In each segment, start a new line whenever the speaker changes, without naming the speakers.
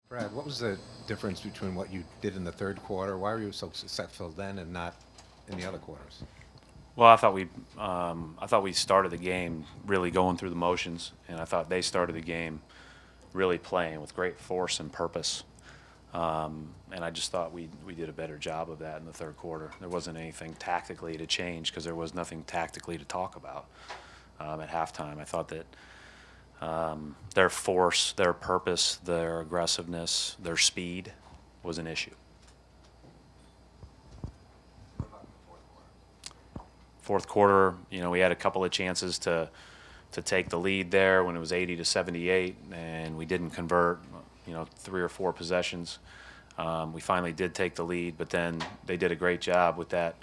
Brad, what was the difference between what you did in the third quarter? Why were you so successful then and not in the other quarters?
Well, I thought we started the game really going through the motions, and I thought they started the game really playing with great force and purpose. And I just thought we did a better job of that in the third quarter. There wasn't anything tactically to change because there was nothing tactically to talk about at halftime. I thought that their force, their purpose, their aggressiveness, their speed was an issue. Fourth quarter, we had a couple of chances to take the lead there when it was 80 to 78, and we didn't convert, 3 or 4 possessions. We finally did take the lead, but then they did a great job with that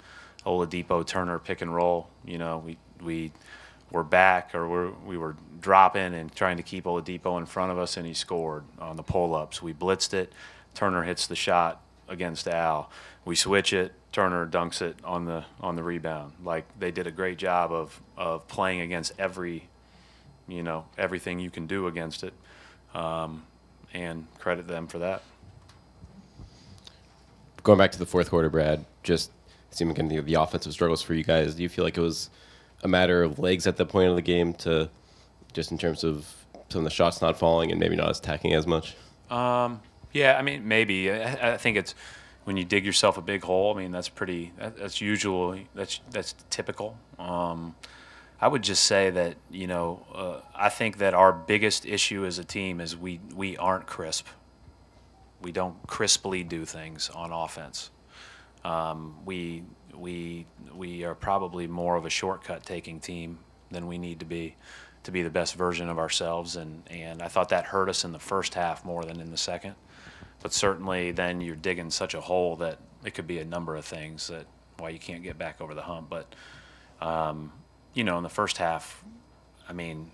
Oladipo-Turner pick and roll. We were back, or we were dropping and trying to keep Oladipo in front of us, and he scored on the pull-ups. We blitzed it. Turner hits the shot against Al. We switch it. Turner dunks it on the rebound. Like, they did a great job of playing against everything you can do against it, and credit them for that.
Going back to the fourth quarter, Brad, just seeming kind of the offensive struggles for you guys. Do you feel like it was a matter of legs at the point of the game, to just in terms of some of the shots not falling and maybe not as attacking as much?
Yeah, I mean, maybe. I think it's when you dig yourself a big hole. I mean, that's usually that's typical. I would just say that I think that our biggest issue as a team is we aren't crisp. We don't crisply do things on offense. We are probably more of a shortcut taking team than we need to be the best version of ourselves, and I thought that hurt us in the first half more than in the second. But certainly then you're digging such a hole that it could be a number of things that why you can't get back over the hump. But in the first half, I mean,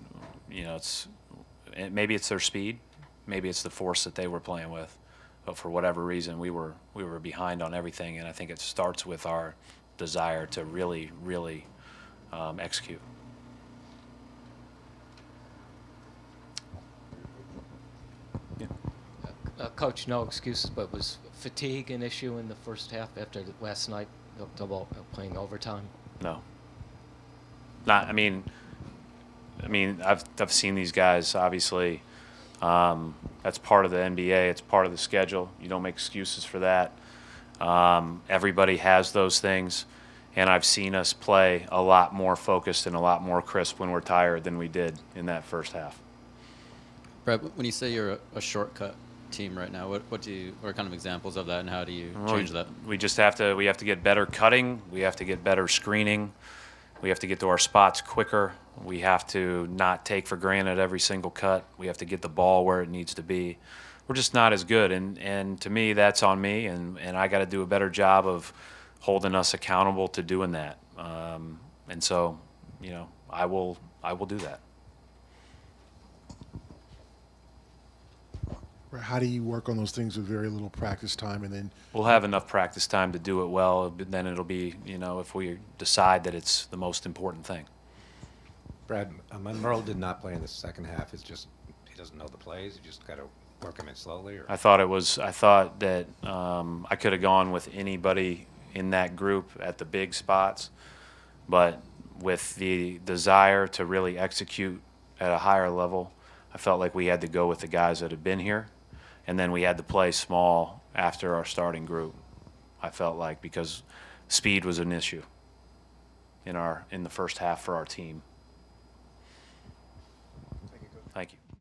maybe it's their speed, maybe it's the force that they were playing with, but for whatever reason we were behind on everything, and I think it starts with our desire to really execute.
Coach, no excuses, but was fatigue an issue in the first half after last night, double playing overtime?
No. Not. I mean, I've seen these guys. Obviously, that's part of the NBA. It's part of the schedule. You don't make excuses for that. Everybody has those things, and I've seen us play a lot more focused and a lot more crisp when we're tired than we did in that first half.
Brad, when you say you're a shortcut team right now, what are kind of examples of that, and how do you change that?
We just have to get better cutting. We have to get better screening. We have to get to our spots quicker. We have to not take for granted every single cut. We have to get the ball where it needs to be. We're just not as good, and to me, that's on me, and I got to do a better job of holding us accountable to doing that. And so, I will do that.
How do you work on those things with very little practice time, and then
We'll have enough practice time to do it well, but then it'll be, if we decide that it's the most important thing.
Brad, Merle did not play in the second half. It's just he doesn't know the plays. You just got to work him in slowly. Or?
I thought that I could have gone with anybody in that group at the big spots, but with the desire to really execute at a higher level, I felt like we had to go with the guys that had been here, and then we had to play small after our starting group. I felt like, because speed was an issue in the first half for our team.